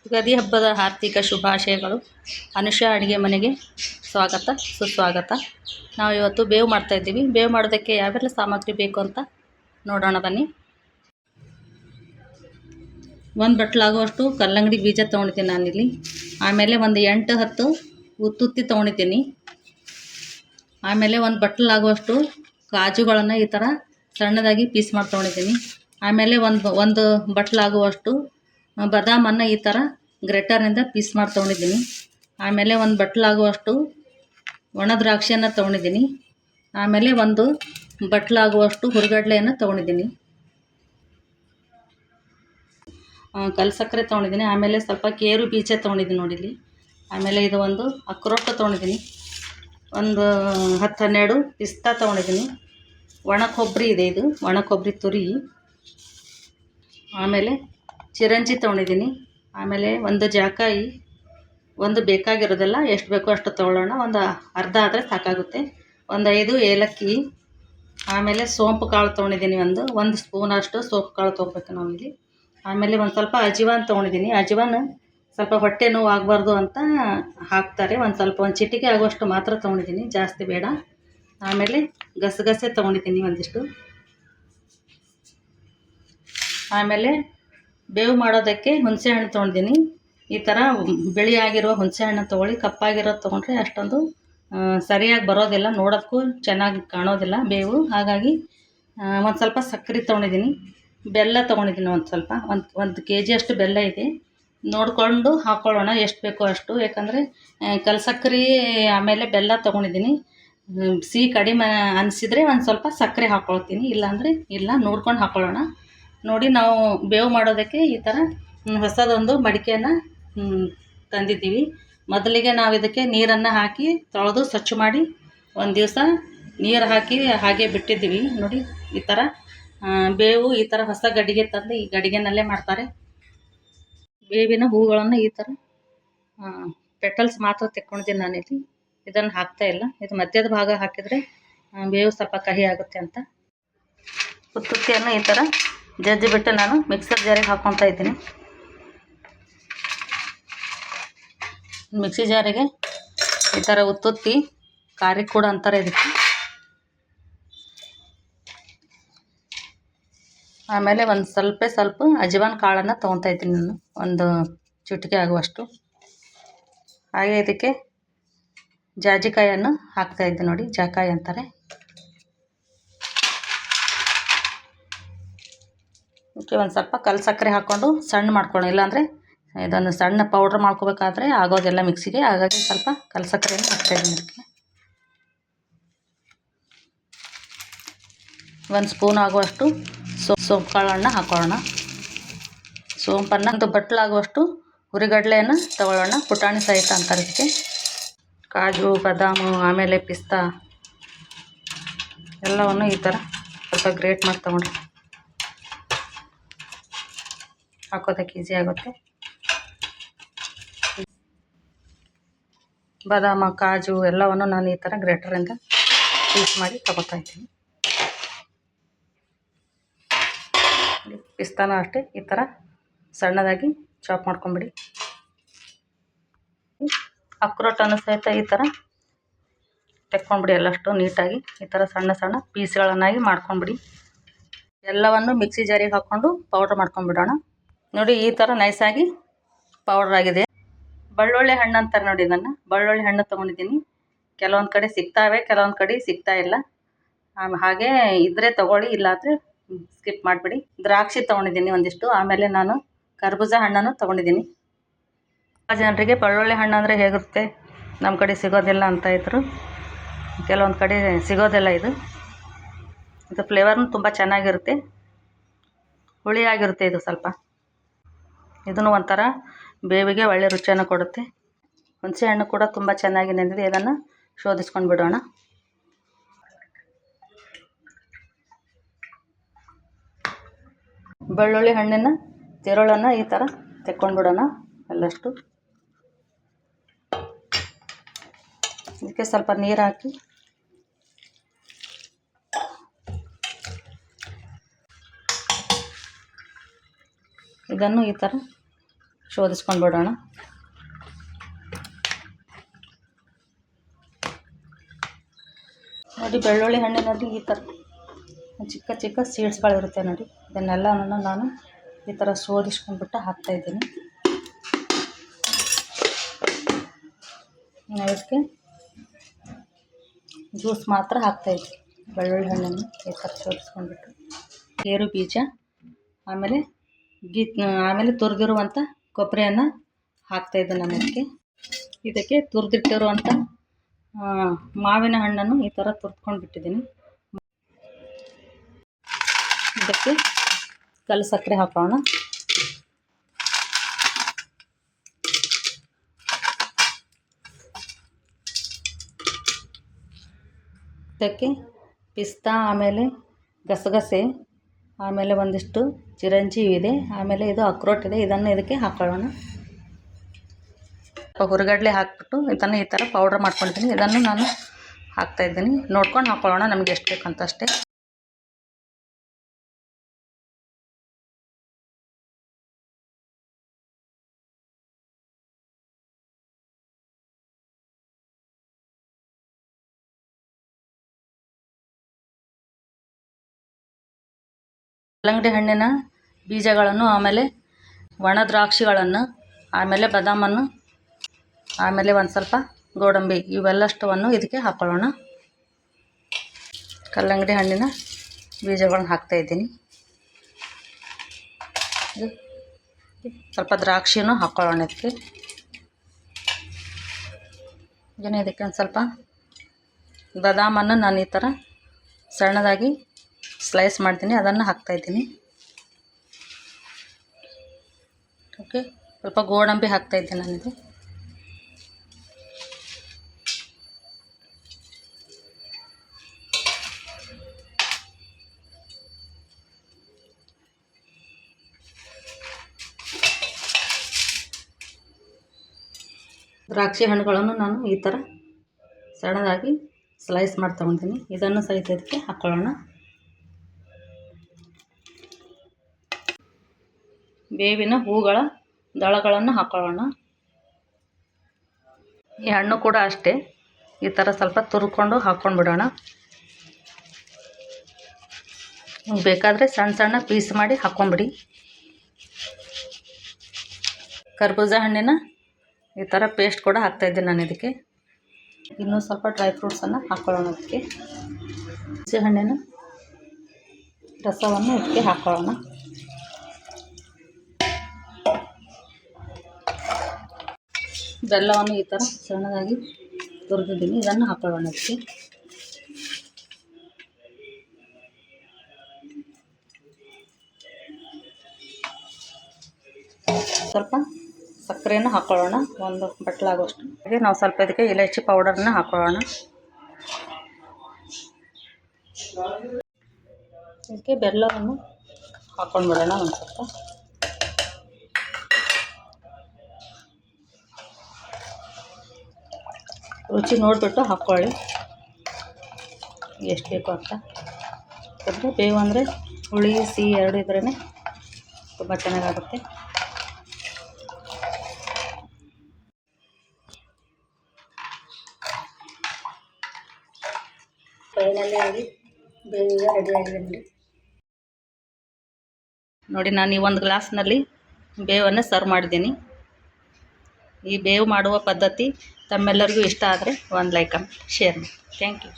ಯುಗಾದಿ ಹಬ್ಬದ ಆರ್ಥಿಕ ಶುಭಾಶಯಗಳು. ಅನುಷಾ ಅಡುಗೆ ಮನೆಗೆ ಸ್ವಾಗತ ಸುಸ್ವಾಗತ. ನಾವು ಇವತ್ತು ಬೇವು ಮಾಡ್ತಾಯಿದ್ದೀವಿ. ಬೇವು ಮಾಡೋದಕ್ಕೆ ಯಾವೆಲ್ಲ ಸಾಮಗ್ರಿ ಬೇಕು ಅಂತ ನೋಡೋಣ ಬನ್ನಿ. ಒಂದು ಬಟ್ಲಾಗುವಷ್ಟು ಕಲ್ಲಂಗಡಿ ಬೀಜ ತೊಗೊಂಡಿದ್ದೀನಿ ನಾನಿಲ್ಲಿ. ಆಮೇಲೆ ಒಂದು 8-10 ಉತ್ತುತ್ತಿ ತೊಗೊಂಡಿದ್ದೀನಿ. ಆಮೇಲೆ ಒಂದು ಬಟ್ಲಾಗುವಷ್ಟು ಕಾಜುಗಳನ್ನು ಈ ಥರ ಸಣ್ಣದಾಗಿ ಪೀಸ್ ಮಾಡಿ ತೊಗೊಂಡಿದ್ದೀನಿ. ಆಮೇಲೆ ಒಂದು ಬಟ್ಲಾಗುವಷ್ಟು ಬಾದಾಮನ್ನು ಈ ಥರ ಗ್ರೇಟರ್ನಿಂದ ಪೀಸ್ ಮಾಡಿ ತೊಗೊಂಡಿದ್ದೀನಿ. ಆಮೇಲೆ ಒಂದು ಬಟ್ಲಾಗುವಷ್ಟು ಒಣ ದ್ರಾಕ್ಷಿಯನ್ನು ತೊಗೊಂಡಿದ್ದೀನಿ. ಆಮೇಲೆ ಒಂದು ಬಟ್ಲಾಗುವಷ್ಟು ಹುರಿಗಡಲೆಯನ್ನು ತೊಗೊಂಡಿದ್ದೀನಿ. ಕಲ್ಲು ಸಕ್ಕರೆ ತೊಗೊಂಡಿದ್ದೀನಿ. ಆಮೇಲೆ ಸ್ವಲ್ಪ ಕೇರು ಬೀಜ ತೊಗೊಂಡಿದ್ದೀನಿ ನೋಡಿಲ್ಲಿ. ಆಮೇಲೆ ಇದು ಒಂದು ಅಕ್ರೋಟ ತೊಗೊಂಡಿದ್ದೀನಿ. ಒಂದು 10-12 ಪಿಸ್ತಾ ತೊಗೊಂಡಿದ್ದೀನಿ. ಒಣ ಕೊಬ್ಬರಿ ಇದೆ, ಇದು ಒಣ ಕೊಬ್ಬರಿ ತುರಿ. ಆಮೇಲೆ ಚಿರಂಜಿ ತೊಗೊಂಡಿದ್ದೀನಿ. ಆಮೇಲೆ ಒಂದು ಜಾಕಾಯಿ, ಒಂದು ಬೇಕಾಗಿರೋದೆಲ್ಲ ಎಷ್ಟು ಬೇಕೋ ಅಷ್ಟು ತೊಗೊಳ್ಳೋಣ. ಒಂದು ಅರ್ಧ ಆದರೆ ಸಾಕಾಗುತ್ತೆ. ಒಂದು 5 ಏಲಕ್ಕಿ. ಆಮೇಲೆ ಸೋಂಪು ಕಾಳು ತೊಗೊಂಡಿದ್ದೀನಿ. ಒಂದು ಸ್ಪೂನಷ್ಟು ಸೋಂಪು ಕಾಳು ತೊಗೋಬೇಕು ನಾವಿಲ್ಲಿ. ಆಮೇಲೆ ಒಂದು ಸ್ವಲ್ಪ ಅಜ್ವಾನ್ ತೊಗೊಂಡಿದ್ದೀನಿ. ಅಜ್ವಾನ್ ಸ್ವಲ್ಪ ಹೊಟ್ಟೆ ನೋವು ಆಗಬಾರ್ದು ಅಂತ ಹಾಕ್ತಾರೆ. ಒಂದು ಚಿಟಿಕೆ ಆಗುವಷ್ಟು ಮಾತ್ರ ತೊಗೊಂಡಿದ್ದೀನಿ, ಜಾಸ್ತಿ ಬೇಡ. ಆಮೇಲೆ ಗಸಗಸೆ ತೊಗೊಂಡಿದ್ದೀನಿ ಒಂದಿಷ್ಟು. ಆಮೇಲೆ ಬೇವು ಮಾಡೋದಕ್ಕೆ ಹುಣಸೆಹಣ್ಣು ತೊಗೊಂಡಿದ್ದೀನಿ. ಈ ಥರ ಬಿಳಿಯಾಗಿರೋ ಹುಣಸೆಹಣ್ಣು ತೊಗೊಳ್ಳಿ. ಕಪ್ಪಾಗಿರೋದು ತೊಗೊಂಡ್ರೆ ಅಷ್ಟೊಂದು ಸರಿಯಾಗಿ ಬರೋದಿಲ್ಲ, ನೋಡೋದಕ್ಕೂ ಚೆನ್ನಾಗಿ ಕಾಣೋದಿಲ್ಲ ಬೇವು. ಹಾಗಾಗಿ ಒಂದು ಸ್ವಲ್ಪ ಸಕ್ಕರೆ ತೊಗೊಂಡಿದ್ದೀನಿ. ಬೆಲ್ಲ ತೊಗೊಂಡಿದ್ದೀನಿ ಒಂದು ಸ್ವಲ್ಪ, ಒಂದು kg ಅಷ್ಟು ಬೆಲ್ಲ ಇದೆ. ನೋಡಿಕೊಂಡು ಹಾಕ್ಕೊಳ್ಳೋಣ ಎಷ್ಟು ಬೇಕೋ ಅಷ್ಟು. ಯಾಕಂದರೆ ಕಲ್ಲು ಸಕ್ಕರೆ ಆಮೇಲೆ ಬೆಲ್ಲ ತೊಗೊಂಡಿದ್ದೀನಿ. ಸಿಹಿ ಕಡಿಮೆ ಅನಿಸಿದರೆ ಒಂದು ಸ್ವಲ್ಪ ಸಕ್ಕರೆ ಹಾಕ್ಕೊಳ್ತೀನಿ, ಇಲ್ಲಾಂದರೆ ಇಲ್ಲ, ನೋಡ್ಕೊಂಡು ಹಾಕ್ಕೊಳ್ಳೋಣ. ನೋಡಿ, ನಾವು ಬೇವು ಮಾಡೋದಕ್ಕೆ ಈ ಥರ ಹೊಸದೊಂದು ಮಡಿಕೆಯನ್ನು ತಂದಿದ್ದೀವಿ. ಮೊದಲಿಗೆ ನಾವು ಇದಕ್ಕೆ ನೀರನ್ನು ಹಾಕಿ ತೊಳೆದು ಸ್ವಚ್ಛ ಮಾಡಿ ಒಂದು ದಿವಸ ನೀರು ಹಾಕಿ ಹಾಗೆ ಬಿಟ್ಟಿದ್ದೀವಿ. ನೋಡಿ, ಈ ಥರ ಬೇವು ಈ ಥರ ಹೊಸ ಗಡಿಗೆ ತಂದು ಈ ಗಡಿಗೆನಲ್ಲೇ ಮಾಡ್ತಾರೆ. ಬೇವಿನ ಹೂಗಳನ್ನು ಈ ಥರ ಪೆಟಲ್ಸ್ ಮಾತ್ರ ತೆಕ್ಕೊಂಡಿದ್ದೀನಿ ನಾನಿಲ್ಲಿ. ಇದನ್ನು ಹಾಕ್ತಾಯಿಲ್ಲ. ಇದು ಮಧ್ಯದ ಭಾಗ ಹಾಕಿದರೆ ಬೇವು ಸ್ವಲ್ಪ ಕಹಿ ಆಗುತ್ತೆ ಅಂತ. ಉತ್ತುತ್ತಿಯನ್ನು ಈ ಥರ ಜಜ್ಜಿ ಬಿಟ್ಟು ನಾನು ಮಿಕ್ಸರ್ ಜಾರಿಗೆ ಹಾಕ್ಕೊತಾ ಇದ್ದೀನಿ. ಮಿಕ್ಸಿ ಜಾರಿಗೆ ಈ ಥರ ಉತ್ತುತ್ತಿ, ಖಾರಿ ಕೂಡ ಅಂತಾರೆ ಇದಕ್ಕೆ. ಆಮೇಲೆ ಒಂದು ಸ್ವಲ್ಪ ಅಜ್ವಾನ್ ಕಾಳನ್ನು ತೊಗೊತಾ ಇದ್ದೀನಿ ನಾನು, ಒಂದು ಚಿಟಿಕೆ ಆಗುವಷ್ಟು. ಹಾಗೆ ಇದಕ್ಕೆ ಜಾಜಿಕಾಯನ್ನು ಹಾಕ್ತಾಯಿದ್ದೆ ನೋಡಿ, ಜಾಕಾಯಿ ಅಂತಾರೆ. ಇದಕ್ಕೆ ಒಂದು ಸ್ವಲ್ಪ ಕಲ್ಲು ಸಕ್ಕರೆ ಹಾಕ್ಕೊಂಡು ಸಣ್ಣ ಮಾಡ್ಕೊಳ್ಳೋಣ. ಇಲ್ಲಾಂದರೆ ಇದನ್ನು ಸಣ್ಣ ಪೌಡ್ರ್ ಮಾಡ್ಕೋಬೇಕಾದ್ರೆ ಆಗೋದೆಲ್ಲ ಮಿಕ್ಸಿಗೆ. ಹಾಗಾಗಿ ಸ್ವಲ್ಪ ಕಲ್ಲು ಸಕ್ಕರೆಯನ್ನು ಹಾಕ್ತಾಯಿದ್ದೀನಿ ಇದಕ್ಕೆ. ಒಂದು ಸ್ಪೂನ್ ಆಗುವಷ್ಟು ಸೋಂಪು ಕಾಳನ್ನು ಹಾಕ್ಕೊಳ್ಳೋಣ. ಸೋಂಪನ್ನು ಒಂದು ಬಟ್ಲಾಗುವಷ್ಟು ಹುರಿಗಡಲೆಯನ್ನು ತಗೊಳ್ಳೋಣ. ಪುಟಾಣಿ ಸಹಿತ ಅಂತಾರೆ ಇದಕ್ಕೆ. ಕಾಜು, ಬಾದಾಮು, ಆಮೇಲೆ ಪಿಸ್ತಾ ಎಲ್ಲವನ್ನು ಈ ಥರ ಸ್ವಲ್ಪ ಗ್ರೇಟ್ ಮಾಡಿ ತಗೊಂಡ್ರೆ ಹಾಕೋದಕ್ಕೆ ಈಸಿ ಆಗುತ್ತೆ. ಬಾದಾಮ, ಕಾಜು ಎಲ್ಲವನ್ನು ನಾನು ಈ ಥರ ಗ್ರೇಟರಿಂದ ಪೀಸ್ ಮಾಡಿ ತಗೋತಾ ಇದ್ದೀನಿ. ಪಿಸ್ತಾನು ಅಷ್ಟೇ ಈ ಥರ ಸಣ್ಣದಾಗಿ ಚಾಪ್ ಮಾಡ್ಕೊಂಬಿಡಿ. ಅಕ್ರೋಟನ್ನು ಸಹಿತ ಈ ಥರ ತೆಕ್ಕೊಂಡ್ಬಿಡಿ. ಎಲ್ಲಷ್ಟು ನೀಟಾಗಿ ಈ ಥರ ಸಣ್ಣ ಸಣ್ಣ ಪೀಸ್ಗಳನ್ನಾಗಿ ಮಾಡ್ಕೊಂಬಿಡಿ. ಎಲ್ಲವನ್ನು ಮಿಕ್ಸಿ ಜಾರಿಗೆ ಹಾಕ್ಕೊಂಡು ಪೌಡ್ರ್ ಮಾಡ್ಕೊಂಬಿಡೋಣ. ನೋಡಿ, ಈ ಥರ ನೈಸಾಗಿ ಪೌಡ್ರ್ ಆಗಿದೆ. ಬೆಳ್ಳುಳ್ಳಿ ಹಣ್ಣು ಅಂತಾರೆ ನೋಡಿ, ಇದನ್ನು ಬೆಳ್ಳುಳ್ಳಿ ಹಣ್ಣು ತೊಗೊಂಡಿದ್ದೀನಿ. ಕೆಲವೊಂದು ಕಡೆ ಸಿಗ್ತಾವೆ, ಕೆಲವೊಂದು ಕಡೆ ಸಿಗ್ತಾ ಇಲ್ಲ. ಹಾಗೆ ಇದ್ದರೆ ತೊಗೊಳ್ಳಿ, ಇಲ್ಲಾಂದರೆ ಸ್ಕಿಪ್ ಮಾಡಿಬಿಡಿ. ದ್ರಾಕ್ಷಿ ತೊಗೊಂಡಿದ್ದೀನಿ ಒಂದಿಷ್ಟು. ಆಮೇಲೆ ನಾನು ಕರ್ಬೂಜ ಹಣ್ಣನ್ನು ತೊಗೊಂಡಿದ್ದೀನಿ. ಆ ಜನರಿಗೆ ಬೆಳ್ಳುಳ್ಳಿ ಹಣ್ಣು ಅಂದರೆ ಹೇಗಿರುತ್ತೆ, ನಮ್ಮ ಕಡೆ ಸಿಗೋದಿಲ್ಲ ಅಂತ ಇದ್ರು. ಕೆಲವೊಂದು ಕಡೆ ಸಿಗೋದಿಲ್ಲ. ಇದು ಫ್ಲೇವರ್ನು ತುಂಬ ಚೆನ್ನಾಗಿರುತ್ತೆ, ಹುಳಿಯಾಗಿರುತ್ತೆ ಇದು ಸ್ವಲ್ಪ. ಇದನ್ನು ಒಂಥರ ಬೇವಿಗೆ ಒಳ್ಳೆ ರುಚಿಯನ್ನು ಕೊಡುತ್ತೆ. ಹುಣಸೆ ಹಣ್ಣು ಕೂಡ ತುಂಬ ಚೆನ್ನಾಗಿ ನೆಂದಿದೆ. ಇದನ್ನು ಶೋಧಿಸ್ಕೊಂಡು ಬಿಡೋಣ. ಬೆಳ್ಳುಳ್ಳಿ ಹಣ್ಣಿನ ತಿರುಳನ್ನು ಈ ಥರ ತೆಕ್ಕೊಂಡು ಬಿಡೋಣ ಎಲ್ಲಷ್ಟು. ಇದಕ್ಕೆ ಸ್ವಲ್ಪ ನೀರು ಹಾಕಿ ಇದನ್ನು ಈ ಥರ ಶೋಧಿಸ್ಕೊಂಡು ಬಿಡೋಣ. ನೋಡಿ, ಬೆಳ್ಳುಳ್ಳಿ ಹಣ್ಣಿನಲ್ಲಿ ಈ ಥರ ಚಿಕ್ಕ ಚಿಕ್ಕ ಸೀಡ್ಸ್ಗಳಿರುತ್ತೆ ನೋಡಿ. ಇದನ್ನೆಲ್ಲವನ್ನು ನಾನು ಈ ಥರ ಶೋಧಿಸ್ಕೊಂಡ್ಬಿಟ್ಟು ಹಾಕ್ತಾಯಿದ್ದೀನಿ. ಇದಕ್ಕೆ ಜ್ಯೂಸ್ ಮಾತ್ರ ಹಾಕ್ತಾಯಿದ್ದೀನಿ. ಬೆಳ್ಳುಳ್ಳಿ ಹಣ್ಣನ್ನು ಈ ಥರ ಶೋಧಿಸ್ಕೊಂಡ್ಬಿಟ್ಟು ಗೇರು ಬೀಜ, ಆಮೇಲೆ ತುರಿದಿರುವಂಥ ಕೊಬ್ಬರಿಯನ್ನು ಹಾಕ್ತಾಯಿದ್ದೀನಿ ನಾನು. ಇದಕ್ಕೆ ತುರಿದಿಟ್ಟಿರುವಂಥ ಮಾವಿನ ಹಣ್ಣನ್ನು ಈ ಥರ ತುರ್ದ್ಕೊಂಡು ಬಿಟ್ಟಿದ್ದೀನಿ. ಇದಕ್ಕೆ ಕಲ್ಲು ಸಕ್ಕರೆ ಹಾಕೋಣ. ಇದಕ್ಕೆ ಪಿಸ್ತಾ, ಆಮೇಲೆ ಗಸಗಸೆ, ಆಮೇಲೆ ಒಂದಿಷ್ಟು ಚಿರಂಜೀವಿ ಇದೆ, ಆಮೇಲೆ ಇದು ಅಕ್ರೋಟ್ ಇದೆ. ಇದನ್ನು ಇದಕ್ಕೆ ಹಾಕೊಳ್ಳೋಣ. ಹುರಿಗಡಲೆ ಹಾಕ್ಬಿಟ್ಟು ಇದನ್ನು ಈ ಥರ ಪೌಡ್ರ್ ಮಾಡ್ಕೊಂಡಿದ್ದೀನಿ. ಇದನ್ನು ನಾನು ಹಾಕ್ತಾಯಿದ್ದೀನಿ. ನೋಡ್ಕೊಂಡು ಹಾಕ್ಕೊಳ್ಳೋಣ ನಮಗೆ ಎಷ್ಟು ಬೇಕಂತ ಅಷ್ಟೇ. ಕಲ್ಲಂಗಡಿ ಹಣ್ಣಿನ ಬೀಜಗಳನ್ನು, ಆಮೇಲೆ ಒಣ ದ್ರಾಕ್ಷಿಗಳನ್ನು, ಆಮೇಲೆ ಬಾದಾಮನ್ನು, ಆಮೇಲೆ ಒಂದು ಸ್ವಲ್ಪ ಗೋಡಂಬಿ, ಇವೆಲ್ಲಷ್ಟವನ್ನು ಇದಕ್ಕೆ ಹಾಕ್ಕೊಳ್ಳೋಣ. ಕಲ್ಲಂಗಡಿ ಹಣ್ಣಿನ ಬೀಜಗಳನ್ನ ಹಾಕ್ತಾಯಿದ್ದೀನಿ. ಸ್ವಲ್ಪ ದ್ರಾಕ್ಷಿನೂ ಹಾಕ್ಕೊಳ್ಳೋಣ ಇದಕ್ಕೆ. ಇದಕ್ಕೆ ಒಂದು ಸ್ವಲ್ಪ ಬಾದಾಮನ್ನು ನಾನು ಈ ಥರ ಸಣ್ಣದಾಗಿ ಸ್ಲೈಸ್ ಮಾಡ್ತೀನಿ, ಅದನ್ನು ಹಾಕ್ತಾಯಿದ್ದೀನಿ. ಓಕೆ, ಸ್ವಲ್ಪ ಗೋಡಂಬಿ ಹಾಕ್ತಾಯಿದ್ದೀನಿ ನಾನಿದೆ. ದ್ರಾಕ್ಷಿ ಹಣ್ಣುಗಳನ್ನು ನಾನು ಈ ಥರ ಸಣ್ಣದಾಗಿ ಸ್ಲೈಸ್ ಮಾಡಿ ತೊಗೊತೀನಿ. ಇದನ್ನು ಸಹಿತ ಇದಕ್ಕೆ ಹಾಕ್ಕೊಳ್ಳೋಣ. ಬೇವಿನ ಹೂಗಳ ದಳಗಳನ್ನು ಹಾಕ್ಕೊಳ್ಳೋಣ. ಈ ಹಣ್ಣು ಕೂಡ ಅಷ್ಟೇ, ಈ ಥರ ಸ್ವಲ್ಪ ತುರ್ಕೊಂಡು ಹಾಕ್ಕೊಂಡ್ಬಿಡೋಣ. ಬೇಕಾದರೆ ಸಣ್ಣ ಸಣ್ಣ ಪೀಸ್ ಮಾಡಿ ಹಾಕ್ಕೊಂಬಿಡಿ. ಕರ್ಬೂಜ ಹಣ್ಣಿನ ಈ ಥರ ಪೇಸ್ಟ್ ಕೂಡ ಹಾಕ್ತಾಯಿದ್ದೀನಿ ನಾನು ಇದಕ್ಕೆ. ಇನ್ನೂ ಸ್ವಲ್ಪ ಡ್ರೈ ಫ್ರೂಟ್ಸನ್ನು ಹಾಕ್ಕೊಳ್ಳೋಣ ಅದಕ್ಕೆ. ಹುಣಸೆ ಹಣ್ಣಿನ ರಸವನ್ನು ಇದಕ್ಕೆ ಹಾಕ್ಕೊಳ್ಳೋಣ. ಬೆಲ್ಲವನ್ನು ಈ ಥರ ಸಣ್ಣದಾಗಿ ತುರಿದಿದ್ದೀನಿ, ಇದನ್ನು ಹಾಕ್ಕೊಳ್ಳೋಣ ಅದಕ್ಕೆ. ಸ್ವಲ್ಪ ಸಕ್ಕರೆಯನ್ನು ಹಾಕ್ಕೊಳ್ಳೋಣ, ಒಂದು ಬಟ್ಲಾಗುವಷ್ಟು. ಹಾಗೆ ನಾವು ಸ್ವಲ್ಪ ಇದಕ್ಕೆ ಇಲೈಚಿ ಪೌಡರನ್ನ ಹಾಕ್ಕೊಳ್ಳೋಣ. ಇದಕ್ಕೆ ಬೆಲ್ಲವನ್ನು ಹಾಕ್ಕೊಂಡ್ಬಿಡೋಣ ಒಂದು ಸ್ವಲ್ಪ. ರುಚಿ ನೋಡಿಬಿಟ್ಟು ಹಾಕ್ಕೊಳ್ಳಿ ಎಷ್ಟು ಬೇಕು ಅಂತ. ಯಾಕಂದರೆ ಬೇವು ಅಂದರೆ ಹುಳಿ ಸಿಹಿ ಎರಡು ಇದ್ರೇ ತುಂಬ ಚೆನ್ನಾಗಾಗುತ್ತೆ. ಫೈನಲಿ ಆಗಿ ಬೇವು ರೆಡಿಯಾಗಿದೆ ನೋಡಿ. ನಾನು ಈ ಒಂದು ಗ್ಲಾಸ್ನಲ್ಲಿ ಬೇವನ್ನು ಸರ್ವ್ ಮಾಡಿದ್ದೀನಿ. ಈ ಬೇವು ಮಾಡುವ ಪದ್ಧತಿ ತಮ್ಮೆಲ್ಲರಿಗೂ ಇಷ್ಟ ಆದರೆ ಒಂದು ಲೈಕ್ ಶೇರ್ ಮಾಡಿ. Thank you.